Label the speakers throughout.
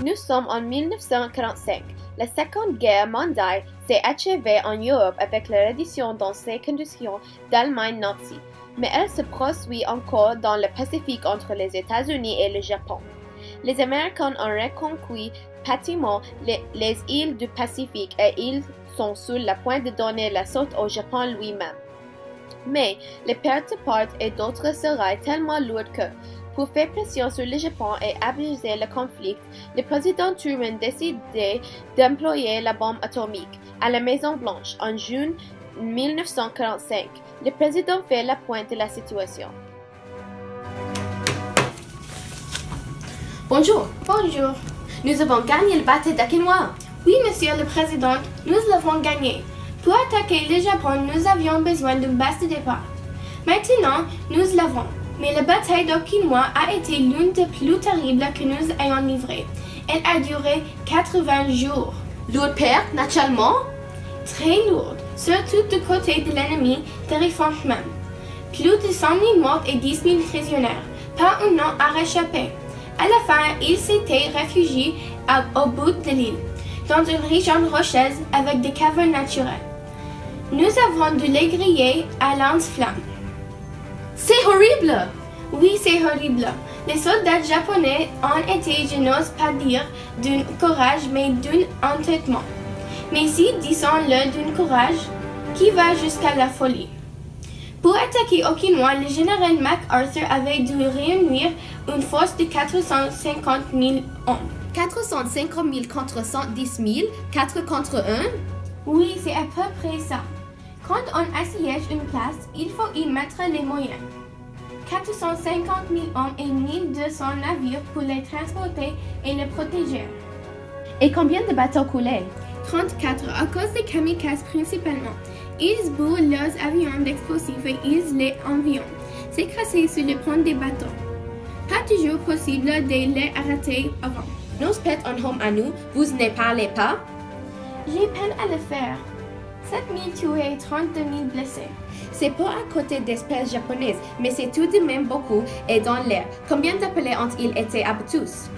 Speaker 1: Nous sommes en 1945. La Seconde Guerre mondiale s'est achevée en Europe avec la reddition dans ces conditions d'Allemagne nazie, mais elle se poursuit encore dans le Pacifique entre les États-Unis et le Japon. Les Américains ont reconquis pratiquement les îles du Pacifique et ils sont sur le point de donner l'assaut au Japon lui-même. Mais les pertes de part et d'autres seraient tellement lourdes que, pour faire pression sur le Japon et abuser le conflit, le président Truman décidait d'employer la bombe atomique à la Maison-Blanche en juin 1945. Le président fait le point de la situation.
Speaker 2: Bonjour.
Speaker 3: Bonjour.
Speaker 2: Nous avons gagné le bataille d'Okinawa.
Speaker 3: Oui, Monsieur le Président, nous l'avons gagné. Pour attaquer le Japon, nous avions besoin d'une base de départ. Maintenant, nous l'avons. Mais la bataille d'Okinawa a été l'une des plus terribles que nous ayons livrées. Elle a duré 80 jours.
Speaker 2: Lourde perte, naturellement.
Speaker 3: Très lourde, surtout du côté de l'ennemi, terrifiant même. Plus de 100 000 morts et 10 000 prisonniers. Pas un nom à réchapper. À la fin, ils s'étaient réfugiés au bout de l'île, dans une région rocheuse avec des cavernes naturelles. Nous avons dû les griller à lance-flammes.
Speaker 2: C'est horrible!
Speaker 3: Oui, c'est horrible. Les soldats japonais ont été, je n'ose pas dire, d'un courage, mais d'un entêtement. Mais si, disons-le, d'un courage qui va jusqu'à la folie. Pour attaquer Okinawa, le général MacArthur avait dû réunir une force de 450 000 hommes.
Speaker 2: 450 000 contre 110 000, 4 contre 1?
Speaker 3: Oui, c'est à peu près ça. Quand on assiège une place, il faut y mettre les moyens. 450 000 hommes et 1200 navires pour les transporter et les protéger.
Speaker 2: Et combien de bateaux coulaient?
Speaker 3: 34 à cause des kamikazes principalement. Ils bourrent leurs avions d'explosifs et ils les envoient s'écraser sur le pont des bateaux. Pas toujours possible de les arrêter avant.
Speaker 2: Nos pets en home à nous, vous ne parlez pas?
Speaker 3: J'ai peine à le faire. 7 000 tués et 32 000 blessés.
Speaker 2: C'est pas à côté d'espèces japonaises, mais c'est tout de même beaucoup et dans l'air. Combien d'appelés ont-ils été abattus?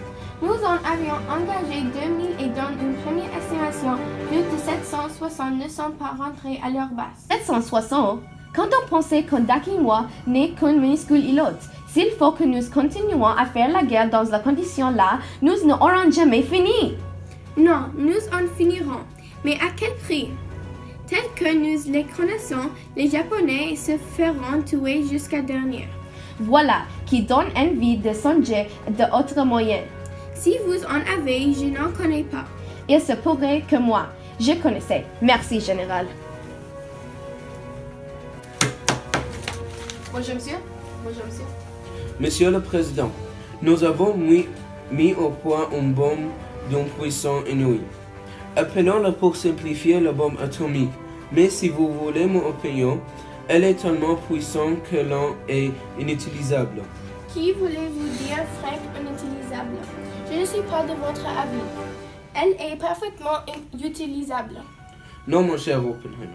Speaker 3: Nous en avions engagé 2000 et dans une première estimation, plus de 760 ne sont pas rentrés à leur base.
Speaker 2: 760? Quand on pensait qu'Okinawa n'est qu'un minuscule îlot, s'il faut que nous continuions à faire la guerre dans la condition-là, nous n'aurons jamais fini.
Speaker 3: Non, nous en finirons. Mais à quel prix? Tel que nous les connaissons, les Japonais se feront tuer jusqu'à dernier.
Speaker 2: Voilà, qui donne envie de songer d'autres moyens.
Speaker 3: Si vous en avez, je n'en connais pas.
Speaker 2: Il se pourrait que moi, je connaissais. Merci, général.
Speaker 4: Bonjour, monsieur. Bonjour, monsieur.
Speaker 5: Monsieur le Président, nous avons mis au point une bombe d'une puissance inouïe. Appelons-la pour simplifier la bombe atomique, mais si vous voulez mon opinion, elle est tellement puissante que l'on est inutilisable.
Speaker 3: Qui voulez-vous dire, Frank, inutilisable? Je ne suis pas de votre avis. Elle est parfaitement utilisable.
Speaker 5: Non, mon cher Oppenheimer.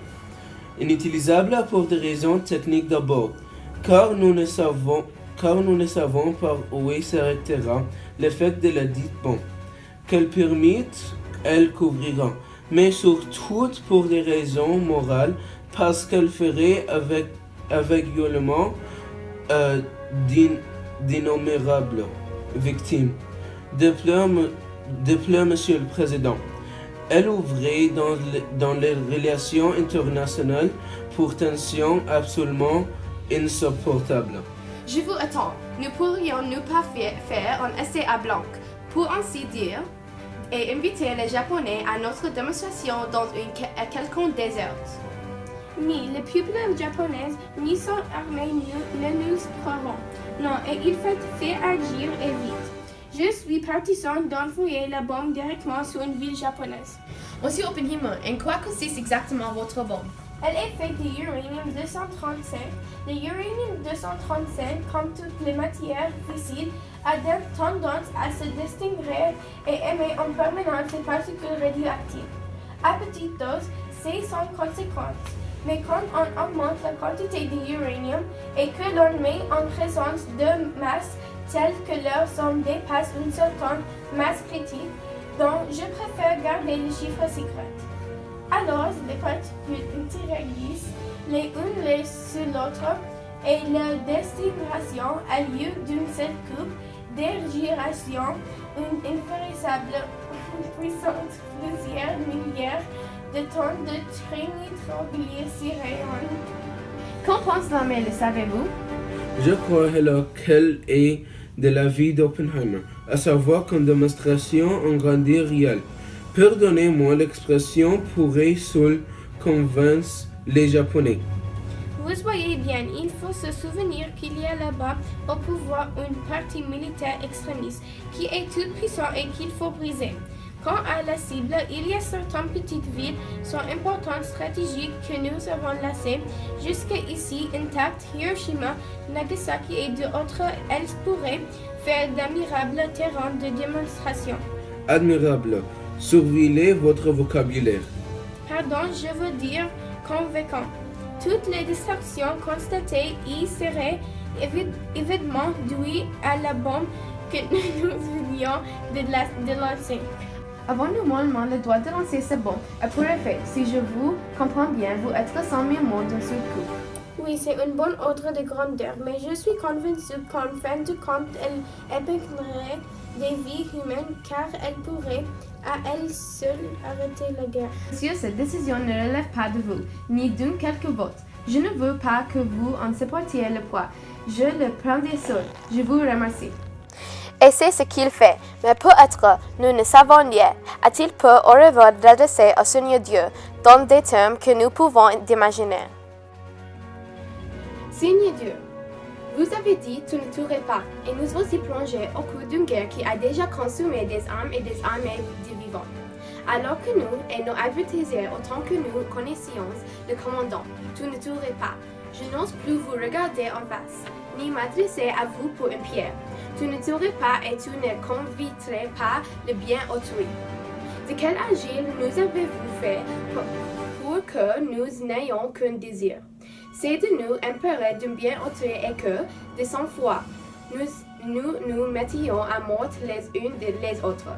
Speaker 5: Inutilisable pour des raisons techniques d'abord, car nous ne savons pas où s'arrêtera l'effet de la dite bombe. Qu'elle permette, elle couvrira, mais surtout pour des raisons morales, parce qu'elle ferait aveuglément d'innombrables victimes. De plus, Monsieur le Président, elle ouvrait dans les relations internationales pour tensions absolument insupportables.
Speaker 2: Je vous attends. Nous pourrions nous pas faire un essai à blanc, pour ainsi dire, et inviter les Japonais à notre démonstration dans une quelconque déserte.
Speaker 3: Ni le peuple japonais ni son armée ne nous croiront. Non, et il faut faire agir et vite. Je suis partisan d'envoyer la bombe directement sur une ville japonaise.
Speaker 2: Monsieur Oppenheimer, en quoi consiste exactement votre bombe?
Speaker 3: Elle est faite d'uranium-235. Le uranium-235, comme toutes les matières fissiles, a tendance à se distinguer et émet en permanence des particules radioactives. À petite dose, c'est sans conséquence. Mais quand on augmente la quantité d'uranium et que l'on met en présence de masses telles que leur somme dépasse une certaine masse critique, donc je préfère garder les chiffres secrets. Alors, les particules interagissent les unes sur l'autre et leur destination a lieu d'une seule coupe d'érigation, une infinissable puissance plusieurs milliards de tonnes de trinitro-glycérine.
Speaker 2: Qu'en pense l'armée, le savez-vous?
Speaker 5: Je crois alors qu'elle est de l'avis d'Oppenheimer, à savoir qu'une démonstration en grandeur réelle. Pardonnez-moi, l'expression pourrait seule convaincre les Japonais.
Speaker 3: Vous voyez bien, il faut se souvenir qu'il y a là-bas au pouvoir une partie militaire extrémiste qui est toute puissante et qu'il faut briser. Quant à la cible, il y a certaines petites villes sont importantes stratégiques que nous avons laissées jusqu'ici intactes, Hiroshima, Nagasaki et d'autres. Elles pourraient faire d'admirables terrains de démonstration.
Speaker 5: Admirable. Surveillez votre vocabulaire.
Speaker 3: Pardon, je veux dire convaincant. Toutes les distractions constatées y seraient évidemment dues à la bombe que nous venions de lancer.
Speaker 2: Avons-nous mollement le droit de lancer ce bombe? Pour effet, si je vous comprends bien, vous êtes 100 000 mots d'un seul coup.
Speaker 3: Oui, c'est un bon ordre de grandeur, mais je suis convaincue qu'en fin de compte, elle épargnerait des vies humaines car elle pourrait à elle seule arrêter la guerre.
Speaker 2: Monsieur, cette décision ne relève pas de vous, ni d'un quelque vote. Je ne veux pas que vous en supportiez le poids. Je le prendrai seul. Je vous remercie.
Speaker 1: Et c'est ce qu'il fait. Mais peut-être, nous ne savons rien. A-t-il peu au revoir d'adresser au Seigneur Dieu dans des termes que nous pouvons imaginer?
Speaker 2: Seigneur Dieu, vous avez dit tu ne tuerais pas, et nous aussi plongés au cours d'une guerre qui a déjà consumé des âmes et des armées de vivants. Alors que nous et nos adversaires, autant que nous connaissions le commandant, tu ne tuerais pas. Je n'ose plus vous regarder en face, ni m'adresser à vous pour une pierre. Tu ne tuerais pas et tu ne conviterais pas le bien autrui. De quel agile nous avez-vous fait pour que nous n'ayons qu'un désir? C'est de nous impérer d'un bien autrui et que, de sang-froid, nous mettions à mort les unes les autres.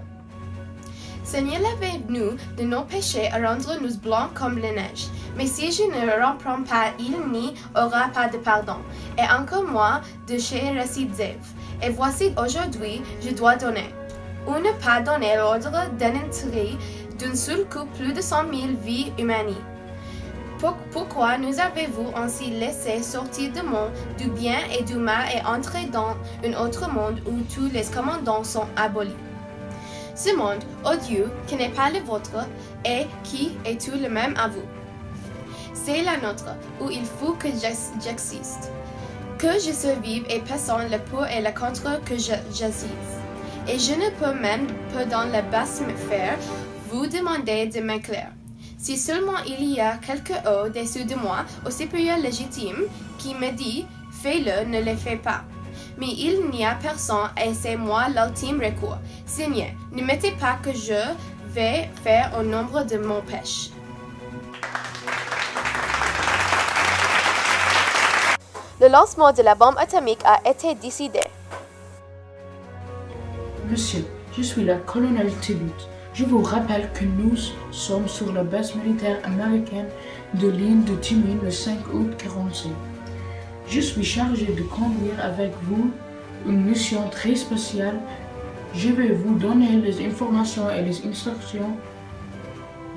Speaker 2: Seigneur, lavez-nous de nos péchés et rendre-nous blancs comme la neige. Mais si je ne reprends pas, il n'y aura pas de pardon, et encore moins de récidive. Et voici aujourd'hui, je dois donner. Ou ne pas donner l'ordre d'anéantir d'un seul coup plus de 100 000 vies humaines. Pourquoi nous avez-vous ainsi laissé sortir du monde du bien et du mal et entrer dans un autre monde où tous les commandants sont abolis? Ce monde odieux qui n'est pas le vôtre et qui est tout le même à vous. C'est la nôtre où il faut que j'existe, que je survive et personne le pour et le contre que j'agisse. Et je ne peux même pas dans la basse faire vous demander de m'éclairer. Si seulement il y a quelque au-dessus de moi, au supérieur légitime, qui me dit « fais-le, ne le fais pas ». Mais il n'y a personne et c'est moi l'ultime recours. Seigneur, ne mettez pas que je vais faire au nombre de mon péché.
Speaker 1: Le lancement de la bombe atomique a été décidé.
Speaker 4: Monsieur, je suis le colonel Tibet. Je vous rappelle que nous sommes sur la base militaire américaine de l'île de Timin le 5 août 1945. Je suis chargé de conduire avec vous une mission très spéciale. Je vais vous donner les informations et les instructions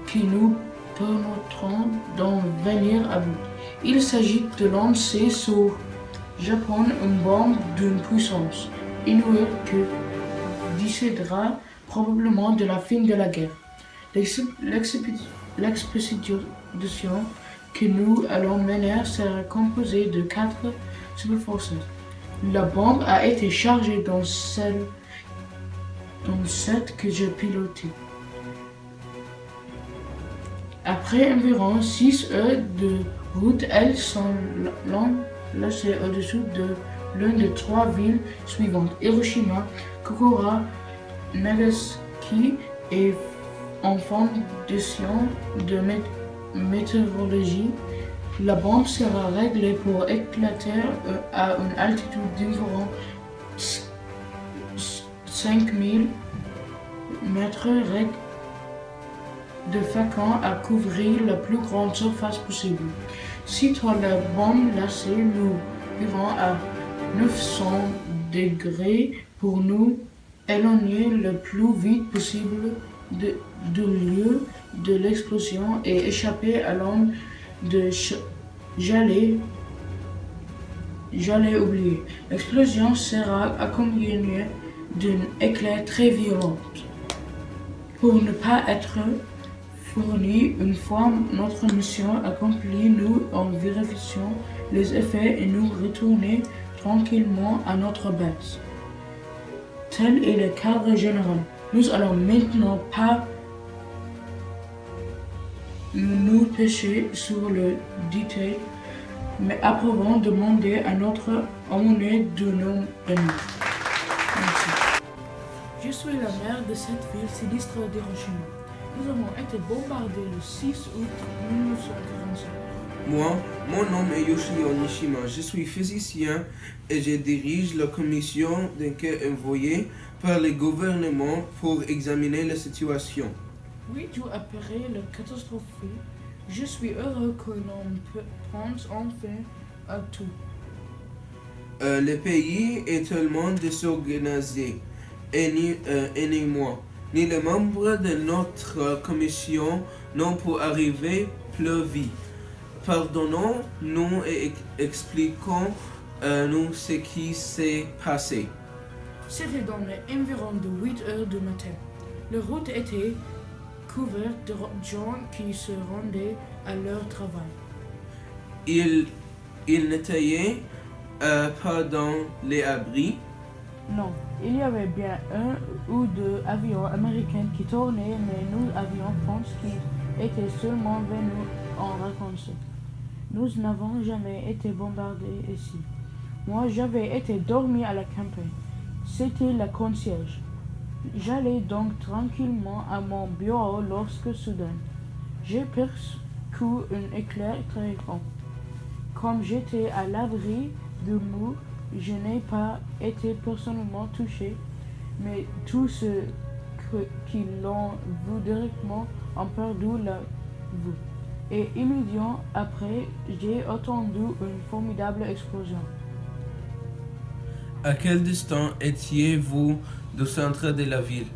Speaker 4: qui nous permettront d'en venir à bout. Il s'agit de lancer sur Japon une bombe d'une puissance inouïe que décidera probablement de la fin de la guerre. L'expédition que nous allons mener sera composée de 4 superforces. La bombe a été chargée dans celle que je pilotais. Après environ 6 heures de route, elles sont lancées au-dessus de l'une des 3 villes suivantes, Hiroshima, Kokura, Nagasaki, et en fondation de météorologie La bombe sera réglée pour éclater à une altitude d'environ 5000 mètres de façon à couvrir la plus grande surface possible. Sitôt la bombe lancée, nous irons à 900 degrés pour nous éloigner le plus vite possible du lieu de l'explosion et échapper à l'onde de j'allais oublier. L'explosion sera accompagnée d'un éclair très violent. Pour ne pas être fourni une fois notre mission accomplie, nous en vérifions les effets et nous retournons tranquillement à notre base. Tel est le cadre général. Nous allons maintenant pas nous pencher sur le détail, mais approuvons demander à notre emmener de nos amis. Merci.
Speaker 6: Je suis la maire de cette ville sinistre d'Hiroshima. Nous avons été bombardés le 6 août 1945.
Speaker 5: Moi, mon nom est Yoshio Nishima. Je suis physicien et je dirige la commission d'enquête envoyée par le gouvernement pour examiner la situation.
Speaker 6: 8 jours après la catastrophe, je suis heureux que l'on pense enfin à tout.
Speaker 5: Le pays est tellement désorganisé, et ni moi, ni les membres de notre commission n'ont pu arriver plus vite. Pardonnons-nous et expliquons-nous ce qui s'est passé.
Speaker 6: C'était dans les environs de 8 heures du matin. La route était couverte de gens qui se rendaient à leur travail.
Speaker 5: Ils n'étaient pas dans les abris.
Speaker 6: Non, il y avait bien un ou deux avions américains qui tournaient, mais nous avions pensé qu'ils étaient seulement venus en vacances. Nous n'avons jamais été bombardés ici. Moi, j'avais été dormi à la campagne. C'était la concierge. J'allais donc tranquillement à mon bureau lorsque soudain, j'ai perçu un éclair très grand. Comme j'étais à l'abri du mur, je n'ai pas été personnellement touché, mais tous ceux qui l'ont vu directement ont perdu la vue. Et immédiatement après, j'ai entendu une formidable explosion.
Speaker 5: À quelle distance étiez-vous du centre de la ville?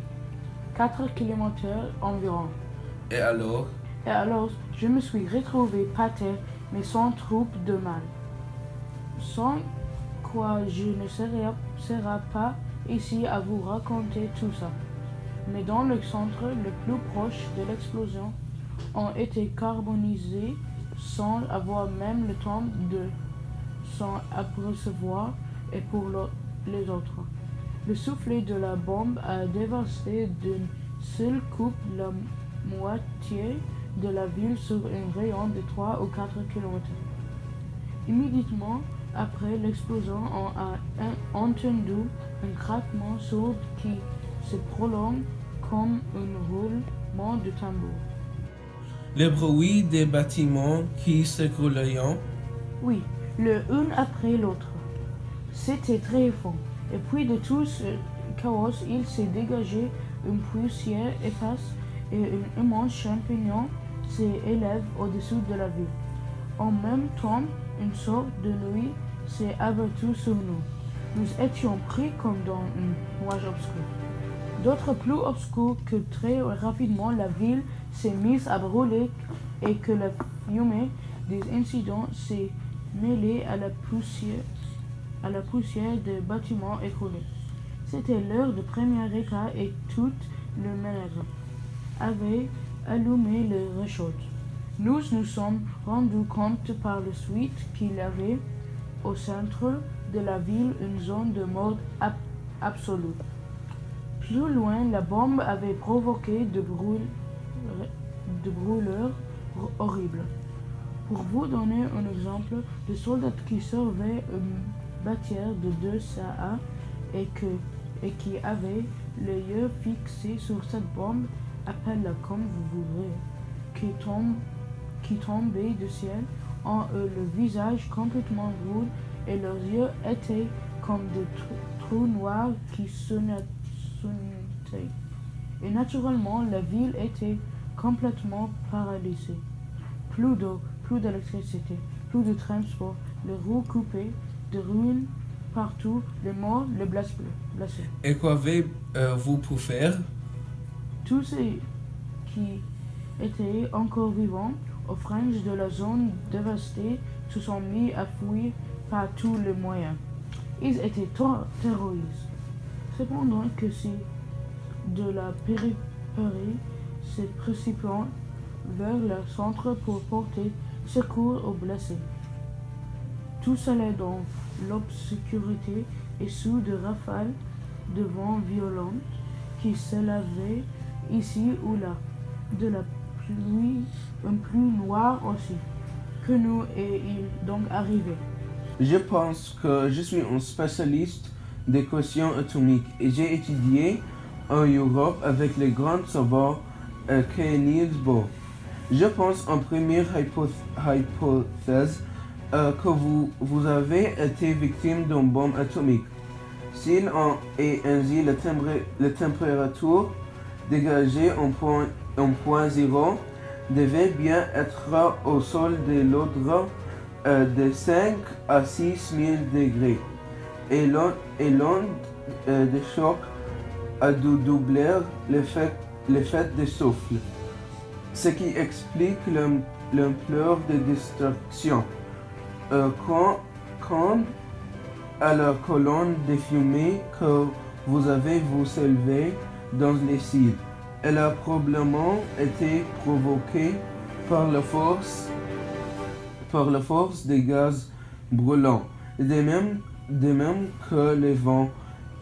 Speaker 6: 4 km environ.
Speaker 5: Et alors?
Speaker 6: Et alors, je me suis retrouvé par terre, mais sans troupe de mal. Sans quoi je ne serai pas ici à vous raconter tout ça. Mais dans le centre le plus proche de l'explosion, ont été carbonisés sans avoir même le temps de s'en apercevoir, et pour les autres. Le soufflet de la bombe a dévasté d'une seule coupe la moitié de la ville sur un rayon de 3 ou 4 km. Immédiatement après l'explosion, on a entendu un craquement sourd qui se prolonge comme un roulement de tambour.
Speaker 5: Le bruit des bâtiments qui s'écroulaient?
Speaker 6: Oui, le un après l'autre. C'était très fort. Et puis de tout ce chaos, il s'est dégagé une poussière épaisse et un immense champignon s'élève au-dessus de la ville. En même temps, une sorte de nuit s'est abattue sur nous. Nous étions pris comme dans un nuage obscur. D'autres plus obscurs que très rapidement la ville s'est mise à brûler et que la fumée des incidents s'est mêlée à la poussière des bâtiments écroulés. C'était l'heure de premier écart et tout le ménage avait allumé le réchaud. Nous nous sommes rendus compte par la suite qu'il y avait au centre de la ville une zone de mort absolue. Plus loin, la bombe avait provoqué de brûleurs horribles. Pour vous donner un exemple, les soldats qui servaient une bâtiment de 2 SA et qui avaient les yeux fixés sur cette bombe, appelle-la comme vous voudrez, qui tombait du ciel, ont eu le visage complètement rouge et leurs yeux étaient comme des trous noirs qui sonnaient. Et naturellement, la ville était complètement paralysée. Plus d'eau, plus d'électricité, plus de transport, les roues coupées, des ruines partout, les morts, les blessés.
Speaker 5: Et qu'avez-vous pour faire?
Speaker 6: Tous ceux qui étaient encore vivants aux franges de la zone dévastée se sont mis à fuir par tous les moyens. Ils étaient terrorisés. Cependant que si de la périphérie se précipitent vers le centre pour porter secours aux blessés. Tous allaient dans l'obscurité et sous des rafales de vent violentes qui s'élevaient ici ou là, de la pluie un plus noire aussi. Que nous est-il donc arrivé?
Speaker 5: Je pense que je suis un spécialiste d'équations atomiques et j'ai étudié en Europe avec les grands savants qu'est Niels Bohr. Je pense en première hypothèse que vous avez été victime d'une bombe atomique. S'il en est ainsi, la température dégagée en point zéro devait bien être au sol de l'ordre de 5 à 6 000 degrés. Et l'onde de choc a dû doubler l'effet de souffle, ce qui explique l'ampleur de destruction. Quand à la colonne de fumée que vous avez vous élevé dans les ciels, elle a probablement été provoquée par la force des gaz brûlants, de même que les vents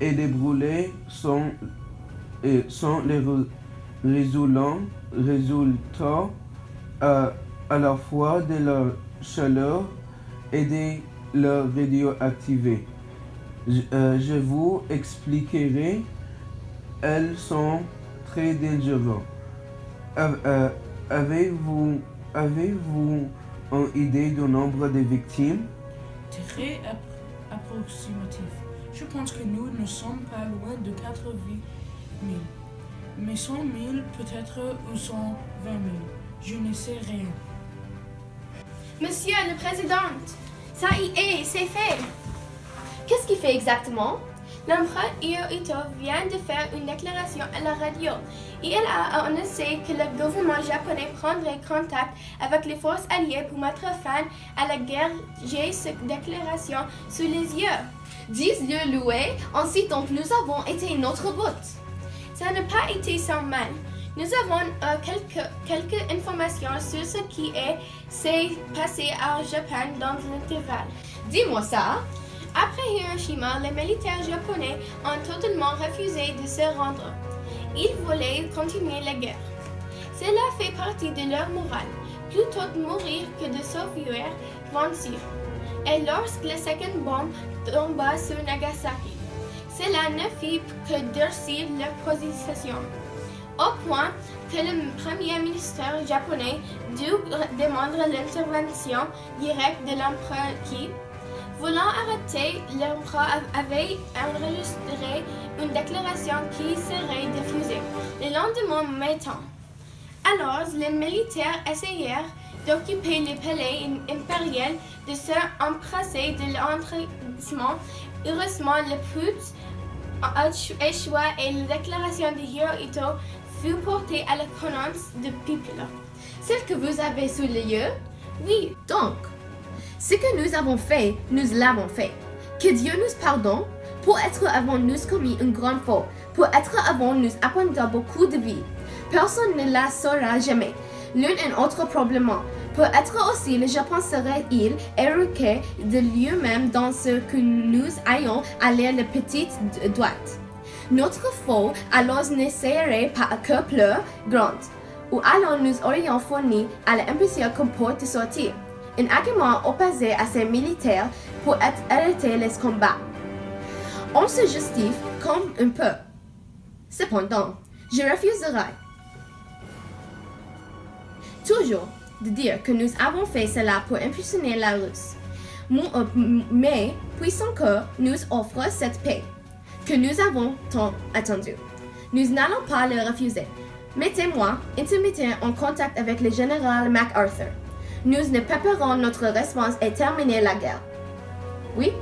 Speaker 5: et les brûlés sont les résultats à la fois de la chaleur et de la radioactivité. Je vous expliquerai, elles sont très dangereuses. Avez-vous une idée du nombre de victimes?
Speaker 6: Très approximatif. Je pense que nous ne sommes pas loin de 80 000. Mais 100 000 peut-être ou 120 000. Je ne sais rien.
Speaker 3: Monsieur le Président, ça y est, c'est fait.
Speaker 1: Qu'est-ce qu'il fait exactement?
Speaker 3: L'empereur Hirohito vient de faire une déclaration à la radio. Il a annoncé que le gouvernement japonais prendrait contact avec les forces alliées pour mettre fin à la guerre. J'ai cette déclaration sous les yeux.
Speaker 1: Dis-le loué, ainsi donc nous avons été notre but.
Speaker 3: Ça n'a pas été sans mal. Nous avons quelques informations sur ce qui s'est passé au Japon dans l'intervalle.
Speaker 1: Dis-moi ça.
Speaker 3: Après Hiroshima, les militaires japonais ont totalement refusé de se rendre. Ils voulaient continuer la guerre. Cela fait partie de leur morale, plutôt de mourir que de s'offrir vencir. Et lorsque la seconde bombe tomba sur Nagasaki, cela ne fit que durcir leur position, au point que le premier ministre japonais dut demander l'intervention directe de l'empereur qui, voulant arrêter, l'empereur avait enregistré une déclaration qui serait diffusée le lendemain matin. Alors, les militaires essayèrent d'occuper le palais impérial, de se embrasser de l'entrissement. Heureusement, le putsch a échoué et la déclaration de Hirohito fut portée à la connaissance du peuple.
Speaker 1: Celle que vous avez sous les yeux?
Speaker 3: Oui.
Speaker 1: Donc, ce que nous avons fait, nous l'avons fait. Que Dieu nous pardonne. Pour être avant nous commis une grande faute, pour être avant nous apprendre beaucoup de vie. Personne ne la saura jamais. L'un et autre probablement. Peut-être aussi le Japon serait-il éradiqué de lui-même dans ce que nous ayons à l'air la petite droite. Notre faute alors ne serait pas que plus grande, ou alors nous aurions fourni à l'impression qu'on peut sortir. Un argument opposé à ces militaires pour arrêter les combats. On se justifie comme un peu. Cependant, je refuserai. Toujours,
Speaker 2: de dire que nous avons fait cela pour impressionner la Russe. Mais puisson que nous offre cette paix que nous avons tant attendue, nous n'allons pas le refuser. Mettez-moi en contact avec le général MacArthur. Nous ne préparons notre réponse et terminer la guerre. Oui?